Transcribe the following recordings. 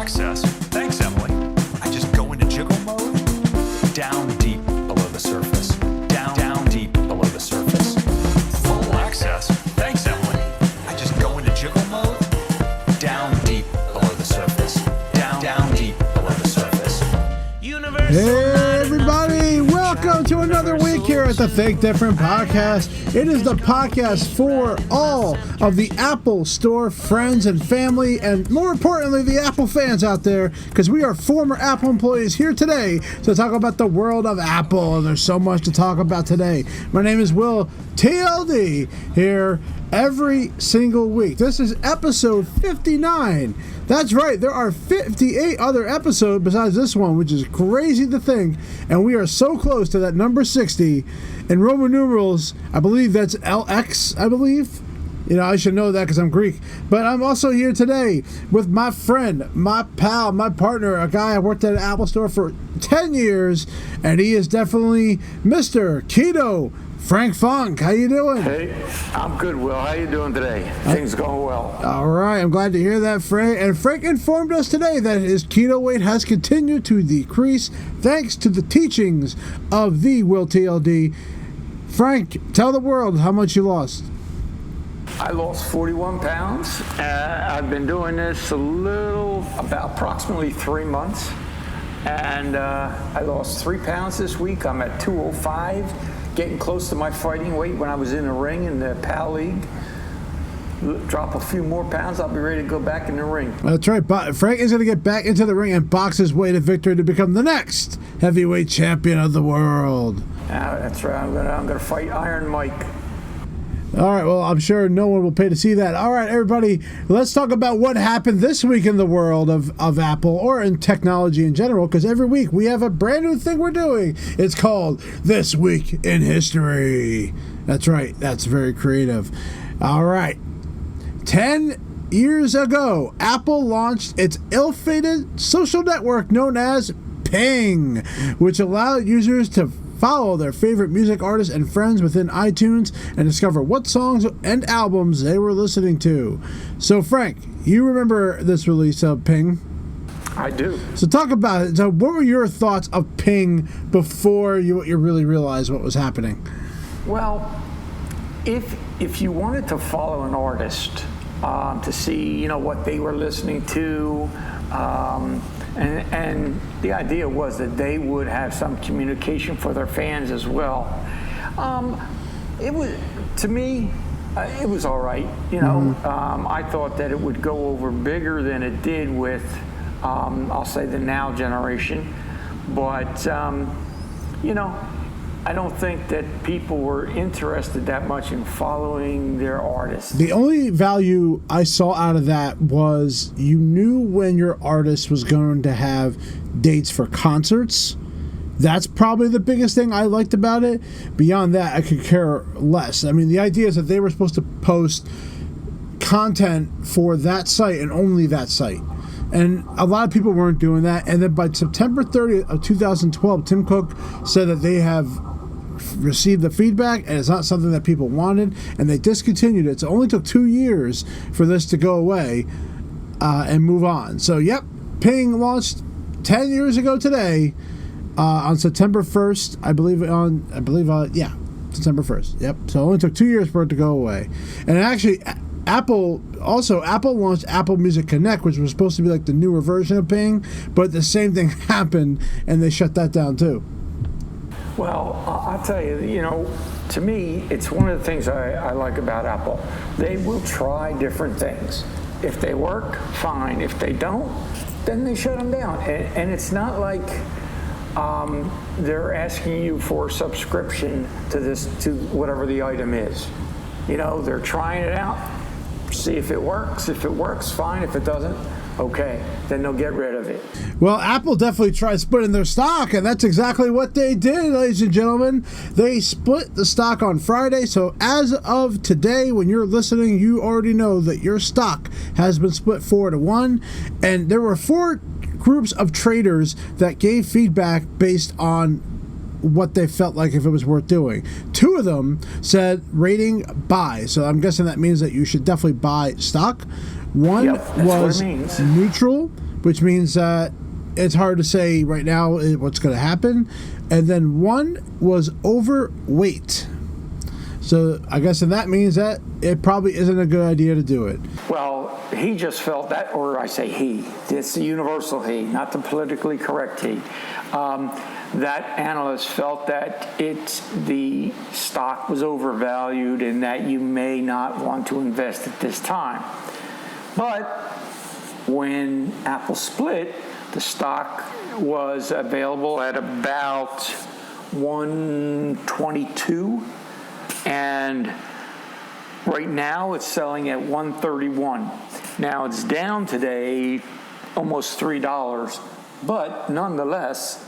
access. Thanks, Emily. I just go into jiggle mode. Down deep below the surface. Down deep below the surface. Full access. Thanks, Emily. I just go into jiggle mode. Down deep below the surface. Down deep below the surface. Hey everybody, welcome to another week here at the Think Different Podcast. It is the podcast for all of the Apple Store friends and family, and more importantly, the Apple fans out there, because we are former Apple employees here today to talk about the world of Apple, and there's so much to talk about today. My name is Will TLD, here every single week. This is episode 59. That's right, there are 58 other episodes besides this one, which is crazy to think, and we are so close to that number 60. In Roman numerals, I believe that's LX, I believe. You know, I should know that because I'm Greek. But I'm also here today with my friend, my pal, my partner, a guy I worked at an Apple Store for 10 years, and he is definitely Mr. Keto Frank Funk. How you doing? Hey, I'm good, Will. How you doing today? Things going well. All right, I'm glad to hear that, Frank. And Frank informed us today that his keto weight has continued to decrease thanks to the teachings of the Will TLD. Frank, tell the world how much you lost. I lost 41 pounds. I've been doing this about approximately 3 months. And I lost 3 pounds this week. I'm at 205, getting close to my fighting weight when I was in the ring in the PAL League. Drop a few more pounds, I'll be ready to go back in the ring. That's right. Frank is going to get back into the ring and box his way to victory to become the next heavyweight champion of the world. That's right. I'm gonna fight Iron Mike. All right, well, I'm sure no one will pay to see that. All right, everybody, let's talk about what happened this week in the world of Apple, or in technology in general, because every week we have a brand new thing we're doing. It's called This Week in History. That's right. That's very creative. All right. 10 years ago, Apple launched its ill-fated social network known as Ping, which allowed users to follow their favorite music artists and friends within iTunes and discover what songs and albums they were listening to. So, Frank, you remember this release of Ping? I do. So talk about it. So what were your thoughts of Ping before you really realized what was happening? Well, if you wanted to follow an artist, to see what they were listening to, and the idea was that they would have some communication for their fans as well. It was, to me, it was all right. I thought that it would go over bigger than it did with, I'll say, the now generation. But I don't think that people were interested that much in following their artists. The only value I saw out of that was you knew when your artist was going to have dates for concerts. That's probably the biggest thing I liked about it. Beyond that, I could care less. I mean, the idea is that they were supposed to post content for that site and only that site. And a lot of people weren't doing that. And then by September 30th of 2012, Tim Cook said that they have received the feedback and it's not something that people wanted, and they discontinued it. So it only took 2 years for this to go away and move on. So yep, Ping launched 10 years ago today on September 1st, September 1st. Yep. So it only took 2 years for it to go away. And actually, Apple launched Apple Music Connect, which was supposed to be like the newer version of Ping, but the same thing happened and they shut that down too. Well, I'll tell you, to me, it's one of the things I like about Apple. They will try different things. If they work, fine. If they don't, then they shut them down. And it's not like they're asking you for a subscription to whatever the item is. They're trying it out, see if it works. If it works, fine. If it doesn't, okay, then they'll get rid of it. Well, Apple definitely tried splitting their stock, and that's exactly what they did, ladies and gentlemen. They split the stock on Friday, so as of today, when you're listening, you already know that your stock has been split 4-1, and there were 4 groups of traders that gave feedback based on what they felt like if it was worth doing. 2 of them said rating buy, so I'm guessing that means that you should definitely buy stock. One was neutral, which means that it's hard to say right now what's going to happen. And then one was overweight. So I guess that means that it probably isn't a good idea to do it. Well, he just felt that, or I say he, it's the universal he, not the politically correct he. That analyst felt that the stock was overvalued and that you may not want to invest at this time. But when Apple split, the stock was available at about 122, and right now it's selling at 131. Now it's down today almost $3, but nonetheless,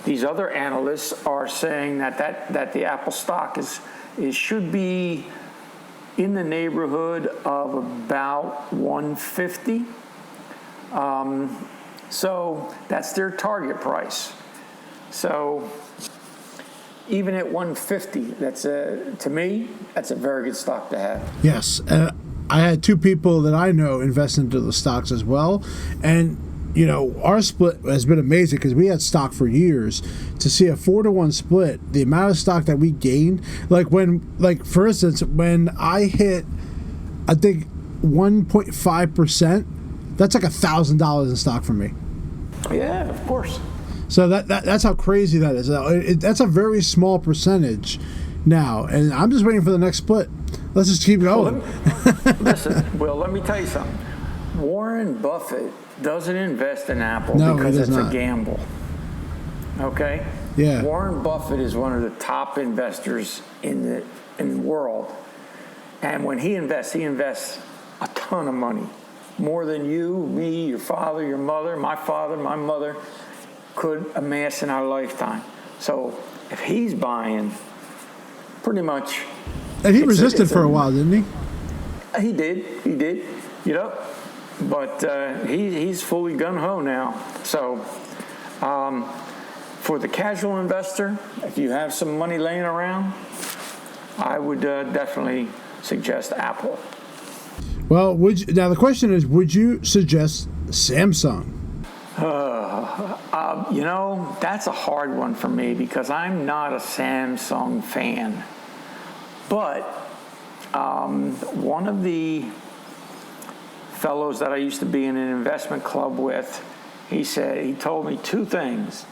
these other analysts are saying that the Apple stock should be in the neighborhood of about 150. So that's their target price. So even at 150, to me, that's a very good stock to have. Yes, I had two people that I know invest into the stocks as well, and our split has been amazing because we had stock for years. To see a 4-to-1 split, the amount of stock that we gained, for instance, when I hit, I think 1.5%, that's like $1,000 in stock for me. Yeah, of course. So that's how crazy that is. That's a very small percentage now, and I'm just waiting for the next split. Let's just keep going. Well, let me tell you something. Warren Buffett doesn't invest in Apple because it's a gamble. Okay? Yeah. Warren Buffett is one of the top investors in the world, and when he invests a ton of money, more than you, me, your father, your mother, my father, my mother could amass in our lifetime. So if he's buying, pretty much. And he resisted for a while, didn't he? He did. But he's fully gung-ho now. So for the casual investor, if you have some money laying around, I would definitely suggest Apple. Well, now the question is, would you suggest Samsung? That's a hard one for me because I'm not a Samsung fan. But one of the fellows that I used to be in an investment club with, he told me two things.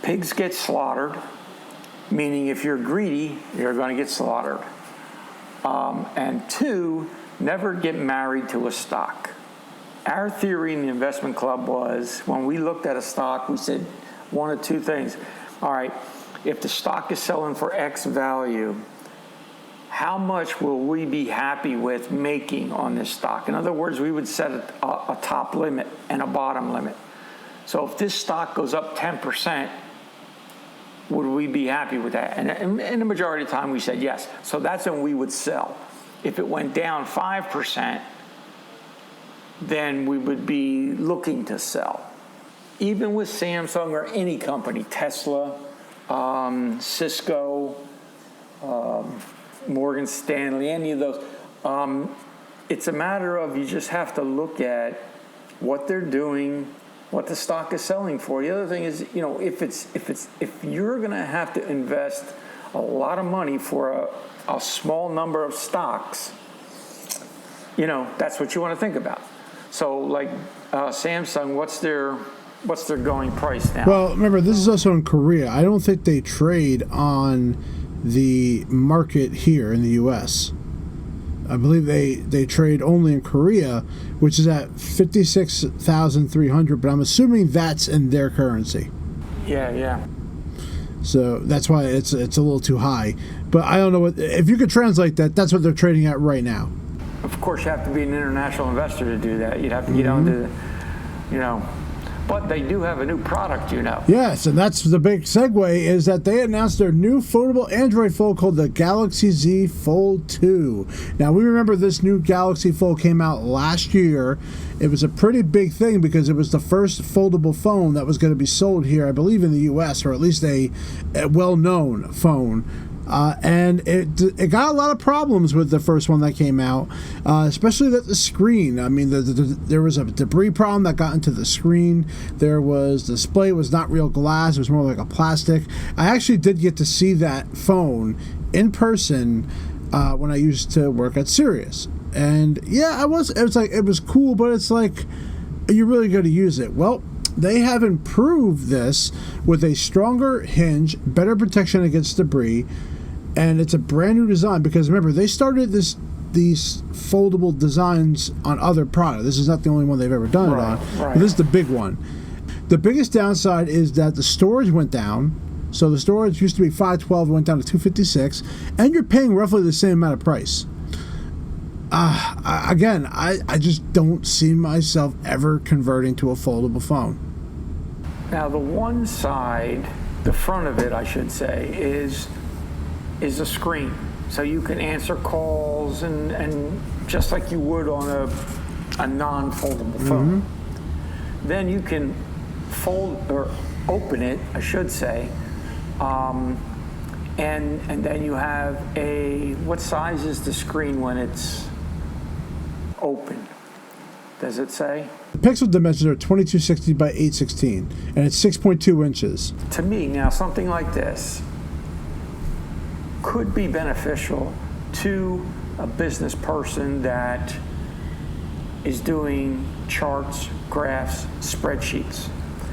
Pigs get slaughtered, meaning if you're greedy, you're going to get slaughtered. And two, never get married to a stock. Our theory in the investment club was when we looked at a stock, we said one of two things. All right, if the stock is selling for X value, how much will we be happy with making on this stock? In other words, we would set a top limit and a bottom limit. So if this stock goes up 10%, would we be happy with that? And the majority of the time we said yes. So that's when we would sell. If it went down 5%, then we would be looking to sell. Even with Samsung or any company, Tesla, Cisco, Morgan Stanley, any of those, it's a matter of you just have to look at what they're doing, what the stock is selling for. The other thing is, if you're going to have to invest a lot of money for a small number of stocks, that's what you want to think about. So, like Samsung, what's their going price now? Well, remember, this is also in Korea. I don't think they trade on the market here in the U.S. I believe they trade only in Korea, which is at 56,300. But I'm assuming that's in their currency. Yeah. So that's why it's a little too high. But I don't know if you could translate that. That's what they're trading at right now. Of course, you have to be an international investor to do that. You'd have to get onto, but they do have a new product, Yes, and that's the big segue is that they announced their new foldable Android phone called the Galaxy Z Fold 2. Now, we remember this new Galaxy Fold came out last year. It was a pretty big thing because it was the first foldable phone that was going to be sold here, I believe, in the U.S., or at least a well-known phone. And it got a lot of problems with the first one that came out, especially the screen. I mean, there was a debris problem that got into the screen. There was the display was not real glass; it was more like a plastic. I actually did get to see that phone in person when I used to work at Sirius, and yeah, it was cool, but it's like, are you really going to use it? Well, they have improved this with a stronger hinge, better protection against debris, and it's a brand new design because remember, they started these foldable designs on other products. This is not the only one they've ever done it on. Right. But this is the big one. The biggest downside is that the storage went down. So the storage used to be 512, went down to 256, and you're paying roughly the same amount of price. I just don't see myself ever converting to a foldable phone. Now, the one side, the front of it, I should say, is a screen. So you can answer calls and just like you would on a non-foldable phone. Then you can fold or open it, I should say, and then you have what size is the screen when it's open? Does it say? The pixel dimensions are 2260 by 816, and it's 6.2 inches. To me, now something like this could be beneficial to a business person that is doing charts, graphs, spreadsheets.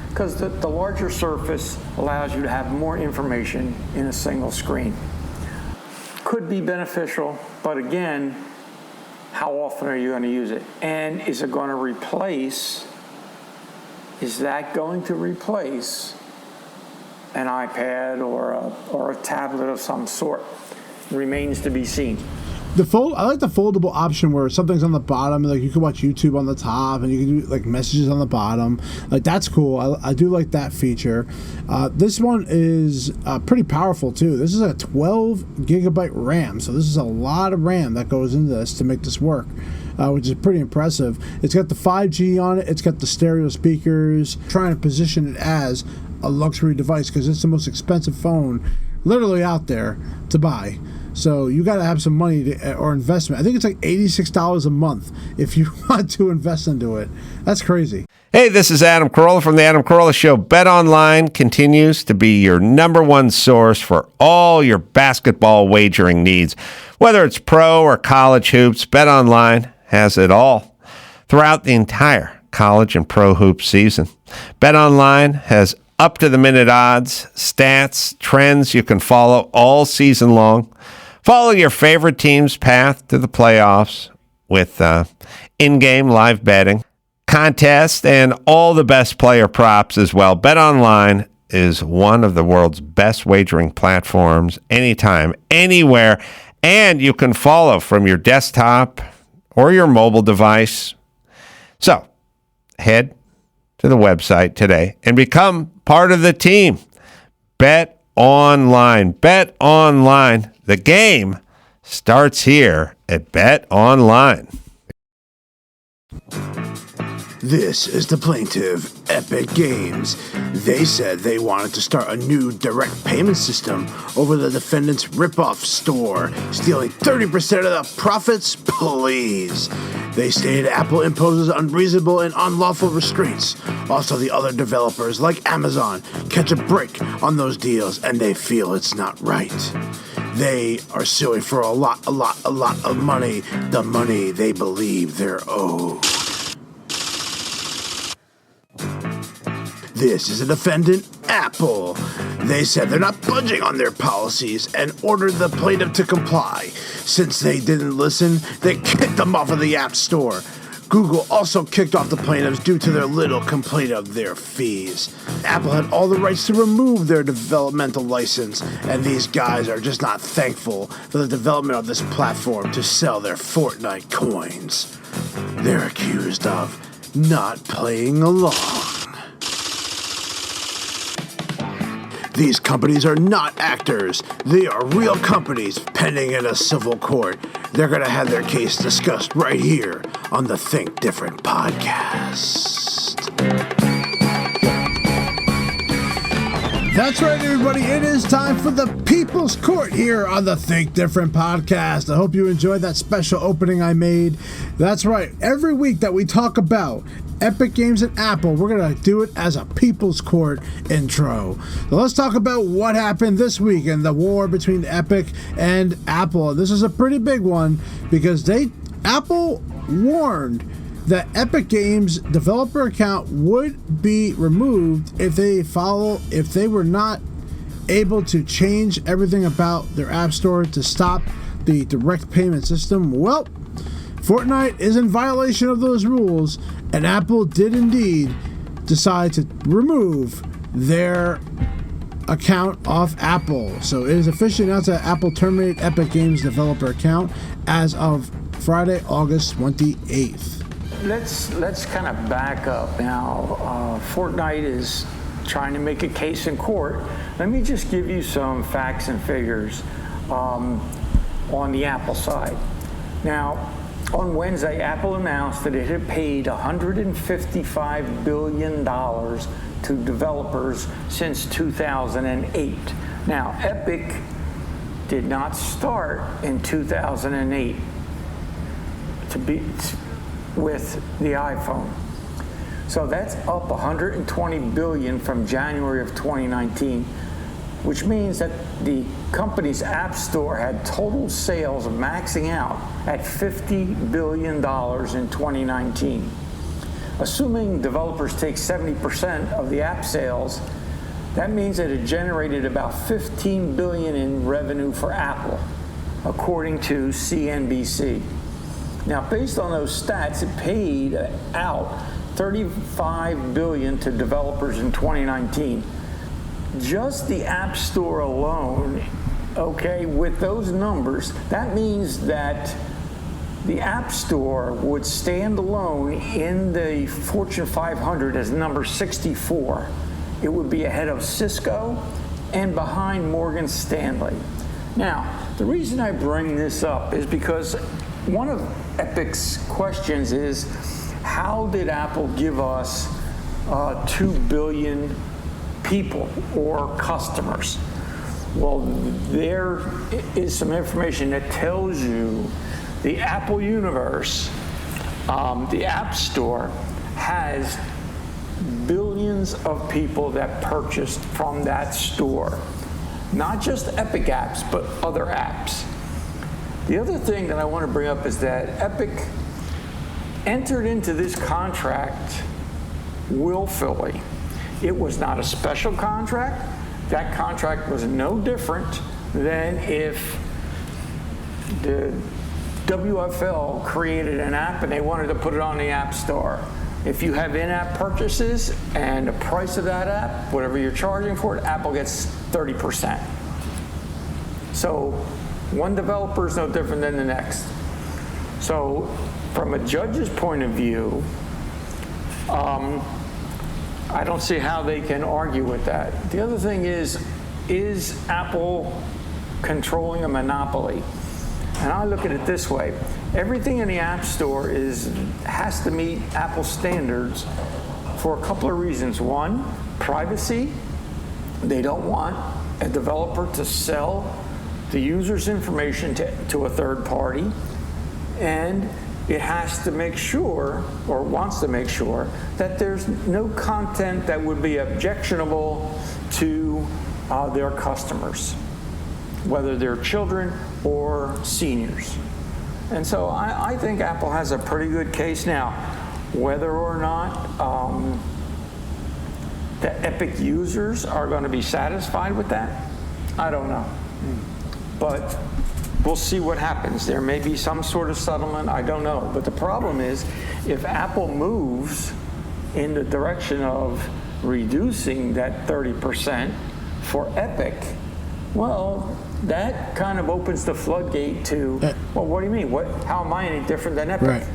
Because the larger surface allows you to have more information in a single screen. Could be beneficial, but again, how often are you going to use it? And is that going to replace an iPad or a tablet of some sort? Remains to be seen. I like the foldable option where something's on the bottom, like you can watch YouTube on the top, and you can do like messages on the bottom. Like that's cool. I do like that feature. This one is pretty powerful too. This is a 12 gigabyte RAM, so this is a lot of RAM that goes into this to make this work, which is pretty impressive. It's got the 5G on it. It's got the stereo speakers. Trying to position it as a luxury device because it's the most expensive phone literally out there to buy. So you got to have some money or investment. I think it's like $86 a month if you want to invest into it. That's crazy. Hey, this is Adam Carolla from the Adam Carolla Show. BetOnline continues to be your number one source for all your basketball wagering needs. Whether it's pro or college hoops, BetOnline has it all throughout the entire college and pro hoop season. BetOnline has up-to-the-minute odds, stats, trends you can follow all season long. Follow your favorite team's path to the playoffs with in-game live betting, contests, and all the best player props as well. BetOnline is one of the world's best wagering platforms anytime, anywhere, and you can follow from your desktop or your mobile device. So, head to the website today and become part of the team. BetOnline. BetOnline. The game starts here at BetOnline. This is the plaintiff, Epic Games. They said they wanted to start a new direct payment system over the defendant's rip-off store, stealing 30% of the profits, please. They stated Apple imposes unreasonable and unlawful restraints. Also, the other developers, like Amazon, catch a break on those deals, and they feel it's not right. They are suing for a lot of money, the money they believe they're owed. This is a defendant, Apple. They said they're not budging on their policies and ordered the plaintiff to comply. Since they didn't listen, they kicked them off of the App Store. Google also kicked off the plaintiffs due to their little complaint of their fees. Apple had all the rights to remove their developmental license, and these guys are just not thankful for the development of this platform to sell their Fortnite coins. They're accused of not playing along. These companies are not actors. They are real companies pending in a civil court. They're going to have their case discussed right here on the Think Different podcast. That's right, everybody. It is time for the People's Court here on the Think Different podcast. I hope you enjoyed that special opening I made. That's right. Every week that we talk about Epic Games and Apple, we're going to do it as a People's Court intro. So let's talk about what happened this week in the war between Epic and Apple. This is a pretty big one because Apple warned that Epic Games developer account would be removed if they were not able to change everything about their app store to stop the direct payment system. Well, Fortnite is in violation of those rules, and Apple did indeed decide to remove their account off Apple. So it is officially announced that Apple terminated Epic Games developer account as of Friday, August 28th. Let's kind of back up now. Fortnite is trying to make a case in court. Let me just give you some facts and figures on the Apple side. Now, on Wednesday, Apple announced that it had paid $155 billion to developers since 2008. Now, Epic did not start in 2008 with the iPhone. So that's up $120 billion from January of 2019, which means that the company's app store had total sales maxing out at $50 billion in 2019. Assuming developers take 70% of the app sales, that means that it generated about $15 billion in revenue for Apple, according to CNBC. Now, based on those stats, it paid out $35 billion to developers in 2019. Just the App Store alone, okay, with those numbers, that means that the App Store would stand alone in the Fortune 500 as number 64. It would be ahead of Cisco and behind Morgan Stanley. Now, the reason I bring this up is because one of Epic's questions is, how did Apple give us 2 billion people or customers? Well, there is some information that tells you the Apple universe, the App Store, has billions of people that purchased from that store. Not just Epic apps, but other apps. The other thing that I want to bring up is that Epic entered into this contract willfully. It was not a special contract. That contract was no different than if the WFL created an app and they wanted to put it on the App Store. If you have in-app purchases and the price of that app, whatever you're charging for it, Apple gets 30%. So one developer is no different than the next. So from a judge's point of view, I don't see how they can argue with that. The other thing is Apple controlling a monopoly? And I look at it this way. Everything in the App Store has to meet Apple standards for a couple of reasons. One, privacy. They don't want a developer to sell the user's information to a third party. And it has to make sure, or wants to make sure, that there's no content that would be objectionable to their customers, whether they're children or seniors. And so I think Apple has a pretty good case now. Whether or not the Epic users are going to be satisfied with that, I don't know. But we'll see what happens. There may be some sort of settlement, I don't know. But the problem is, if Apple moves in the direction of reducing that 30% for Epic, well, that kind of opens the floodgate to, well, what do you mean? How am I any different than Epic? Right.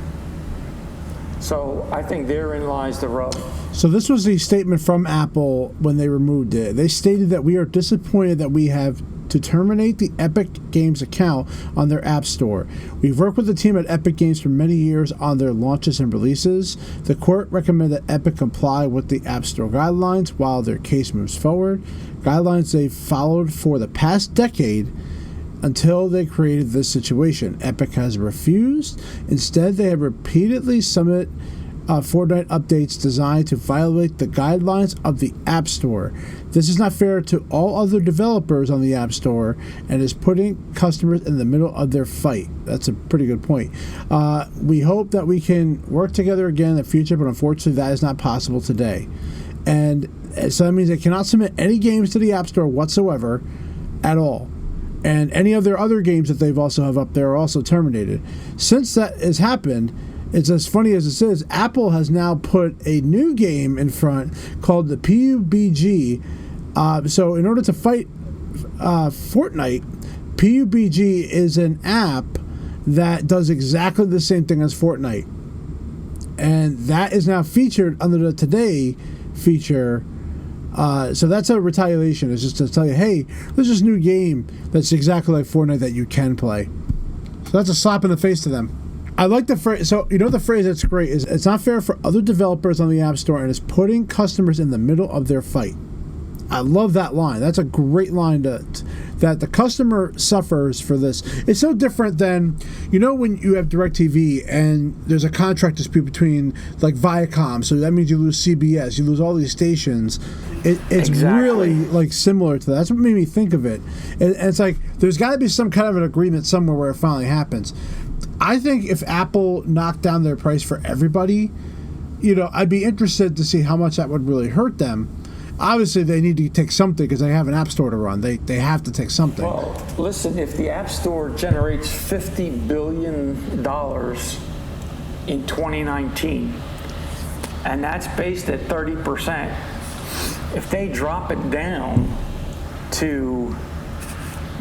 So I think therein lies the rub. So this was the statement from Apple when they removed it. They stated that we are disappointed that we have to terminate the Epic Games account on their App Store. We've worked with the team at Epic Games for many years on their launches and releases. The court recommended that Epic comply with the App Store guidelines while their case moves forward. Guidelines they've followed for the past decade until they created this situation. Epic has refused. Instead, they have repeatedly submitted Fortnite updates designed to violate the guidelines of the App Store. This is not fair to all other developers on the App Store and is putting customers in the middle of their fight. That's a pretty good point. We hope that we can work together again in the future, but unfortunately that is not possible today. And so that means they cannot submit any games to the App Store whatsoever at all. And any of their other games that they've also have up there are also terminated. Since that has happened, it's as funny as it is, Apple has now put a new game in front called the PUBG. So in order to fight Fortnite, PUBG is an app that does exactly the same thing as Fortnite. And that is now featured under the Today feature. So that's a retaliation. It's just to tell you, hey, there's this new game that's exactly like Fortnite that you can play. So that's a slap in the face to them. I like the phrase. So, you know, the phrase that's great is, it's not fair for other developers on the App Store and it's putting customers in the middle of their fight. I love that line. That's a great line that the customer suffers for this. It's so different than, you know, when you have DirecTV and there's a contract dispute between like Viacom, so that means you lose CBS, you lose all these stations. It's exactly. Really like similar to that. That's what made me think of it. And it's like there's got to be some kind of an agreement somewhere where it finally happens. I think if Apple knocked down their price for everybody, you know, I'd be interested to see how much that would really hurt them. Obviously, they need to take something because they have an app store to run. They have to take something. Well, listen, if the app store generates $50 billion in 2019, and that's based at 30%, if they drop it down to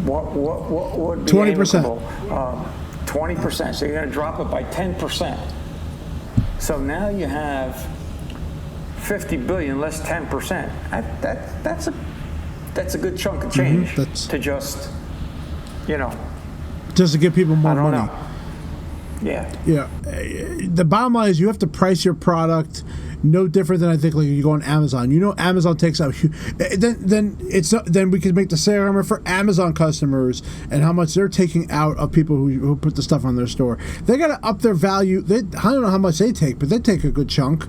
what would be 20%. 20%. So you're going to drop it by 10%. So now you have 50 billion less 10%. That's a good chunk of change to just, you know, just to give people more money. Know. Yeah. Yeah. The bottom line is you have to price your product no different than I think like you go on Amazon. You know, Amazon takes out then we can make the sale number for Amazon customers and how much they're taking out of people who put the stuff on their store. They got to up their value. I don't know how much they take, but they take a good chunk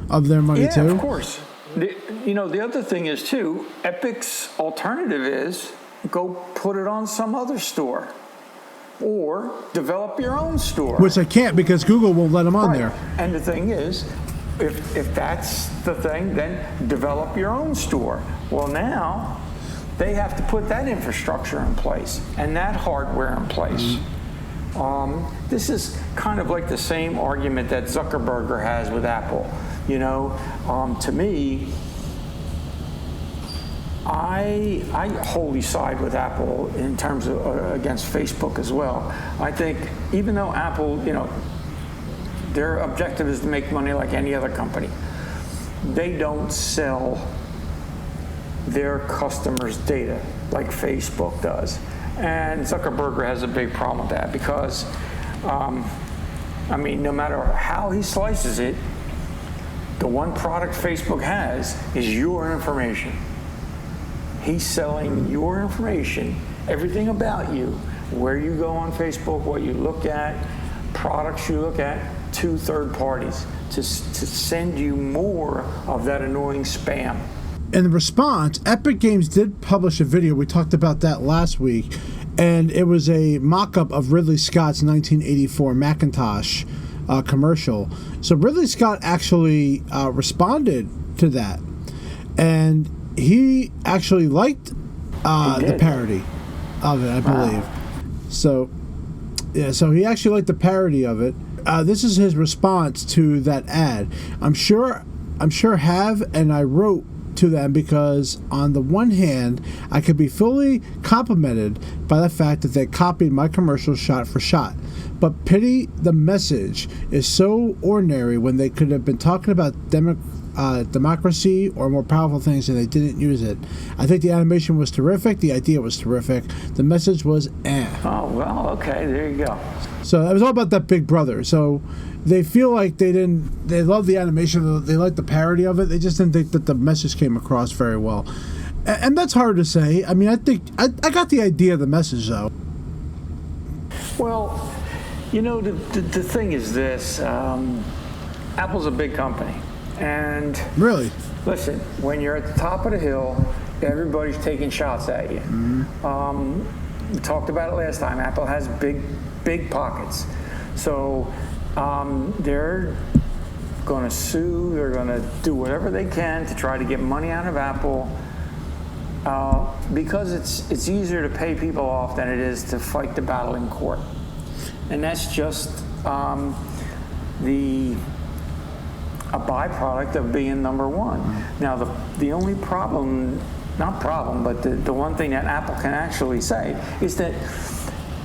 of their money too. Yeah, of course. The other thing is too, Epic's alternative is go put it on some other store or develop your own store. Which I can't because Google won't let them on there. And the thing is, if that's the thing, then develop your own store. Well, now they have to put that infrastructure in place and that hardware in place. This is kind of like the same argument that Zuckerberg has with Apple. You know, to me, I wholly side with Apple in terms of against Facebook as well. I think even though Apple, you know, their objective is to make money like any other company, they don't sell their customers' data like Facebook does. And Zuckerberg has a big problem with that because, I mean, no matter how he slices it, the one product Facebook has is your information. He's selling your information, everything about you, where you go on Facebook, what you look at, products you look at, to third parties to send you more of that annoying spam. In response, Epic Games did publish a video. We talked about that last week, and it was a mock-up of Ridley Scott's 1984 Macintosh commercial. So Ridley Scott actually responded to that, and he actually liked the parody of it, I believe. So, yeah, so he actually liked the parody of it. This is his response to that ad. I'm sure Have and I wrote to them because on the one hand, I could be fully complimented by the fact that they copied my commercial shot for shot. But pity the message is so ordinary when they could have been talking about democracy or more powerful things and they didn't use it. I think the animation was terrific. The idea was terrific. The message was Oh, well, okay, there you go. So it was all about that Big Brother. So they feel like they love the animation, they like the parody of it. They just didn't think that the message came across very well. And that's hard to say. I mean, I think I got the idea of the message, though. Well, you know, the thing is this. Apple's a big company. And Really? listen, when you're at the top of the hill, everybody's taking shots at you. We talked about it last time. Apple has big pockets. So they're going to sue. They're going to do whatever they can to try to get money out of Apple because it's easier to pay people off than it is to fight the battle in court. And that's just a byproduct of being number one. Now, the only problem, not problem, but the one thing that Apple can actually say is that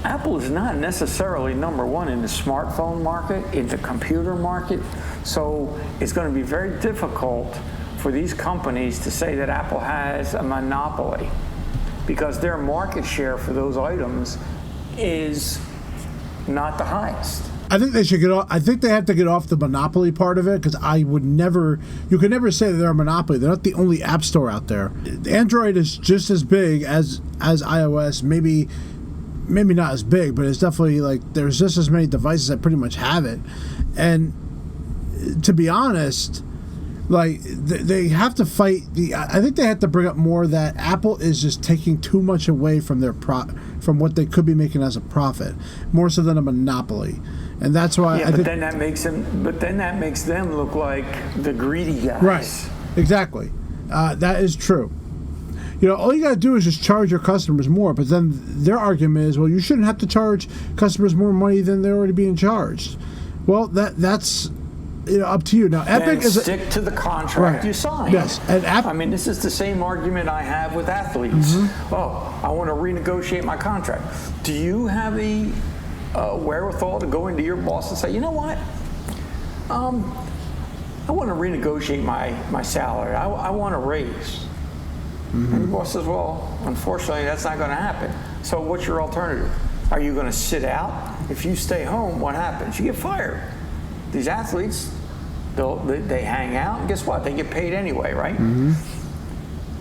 Apple is not necessarily number one in the smartphone market, in the computer market. So it's going to be very difficult for these companies to say that Apple has a monopoly because their market share for those items is not the highest. I think they should get off. I think they have to get off the monopoly part of it because you could never say that they're a monopoly. They're not the only app store out there. Android is just as big as iOS, maybe not as big, but it's definitely like there's just as many devices that pretty much have it. And to be honest, like they have to fight I think they have to bring up more that Apple is just taking too much away from from what they could be making as a profit, more so than a monopoly. And that's why then that makes them look like the greedy guys. Right. Exactly. That is true. You know, all you got to do is just charge your customers more. But then their argument is, well, you shouldn't have to charge customers more money than they're already being charged. Well, that's up to you. Now, Epic is stick to the contract you signed. Yes, and I mean, this is the same argument I have with athletes. Oh, I want to renegotiate my contract. Do you have the wherewithal to go into your boss and say, you know what? I want to renegotiate my salary. I want a raise. And your boss says, well, unfortunately, that's not going to happen. So what's your alternative? Are you going to sit out? If you stay home, what happens? You get fired. These athletes, they hang out, and guess what? They get paid anyway, right?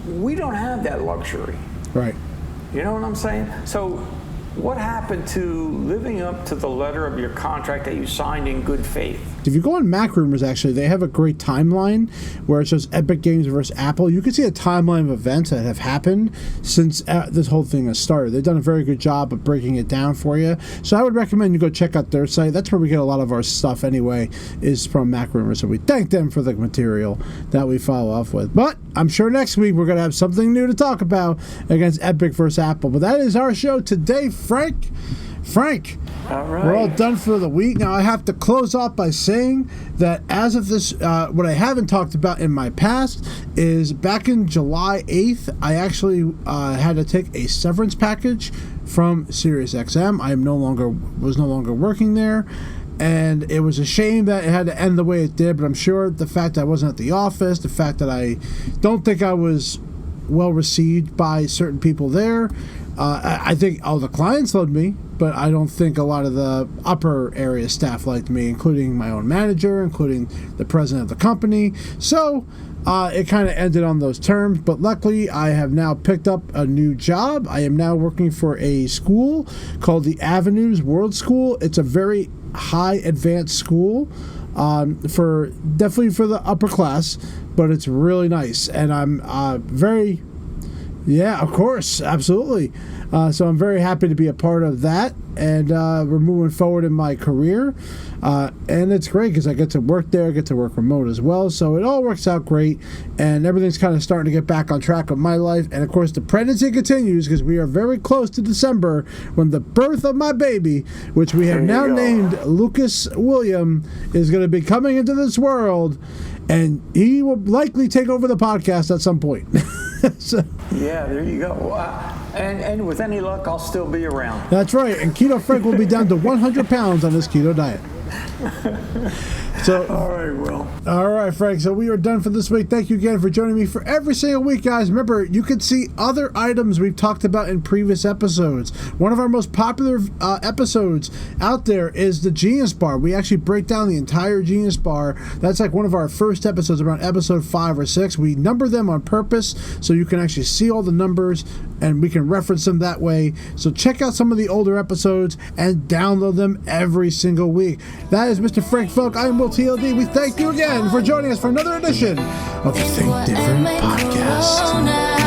We don't have that luxury. Right. You know what I'm saying? So what happened to living up to the letter of your contract that you signed in good faith? If you go on Mac Rumors, actually, they have a great timeline where it shows Epic Games versus Apple. You can see a timeline of events that have happened since this whole thing has started. They've done a very good job of breaking it down for you. So I would recommend you go check out their site. That's where we get a lot of our stuff anyway, is from Mac Rumors. So we thank them for the material that we follow off with. But I'm sure next week we're going to have something new to talk about against Epic versus Apple. But that is our show today, Frank. All right. We're all done for the week. Now, I have to close off by saying that as of this, what I haven't talked about in my past is back in July 8th, I actually had to take a severance package from SiriusXM. I was no longer working there, and it was a shame that it had to end the way it did, but I'm sure the fact that I wasn't at the office, the fact that I don't think I was well received by certain people there, I think all the clients loved me, but I don't think a lot of the upper area staff liked me, including my own manager, including the president of the company. So it kind of ended on those terms, but luckily I have now picked up a new job. I am now working for a school called the Avenues World School. It's a very high advanced school definitely for the upper class, but it's really nice, and I'm very Yeah, of course, absolutely. So I'm very happy to be a part of that, and we're moving forward in my career, and it's great because I get to work there, get to work remote as well, so it all works out great, and everything's kind of starting to get back on track with my life, and of course the pregnancy continues because we are very close to December when the birth of my baby, which we have now named Lucas William, is going to be coming into this world, and he will likely take over the podcast at some point. So, yeah, there you go. And with any luck, I'll still be around. that's right. And Keto Frank will be down to 100 pounds on this keto diet. So, all right, Will. All right, Frank. So we are done for this week. Thank you again for joining me for every single week, guys. Remember, you can see other items we've talked about in previous episodes. One of our most popular episodes out there is the Genius Bar. We actually break down the entire Genius Bar. That's like one of our first episodes, around episode 5 or 6. We number them on purpose so you can actually see all the numbers and we can reference them that way. So check out some of the older episodes and download them every single week. That is Mr. Frank Folk. I am Will TLD. We thank you again for joining us for another edition of the Think Different podcast.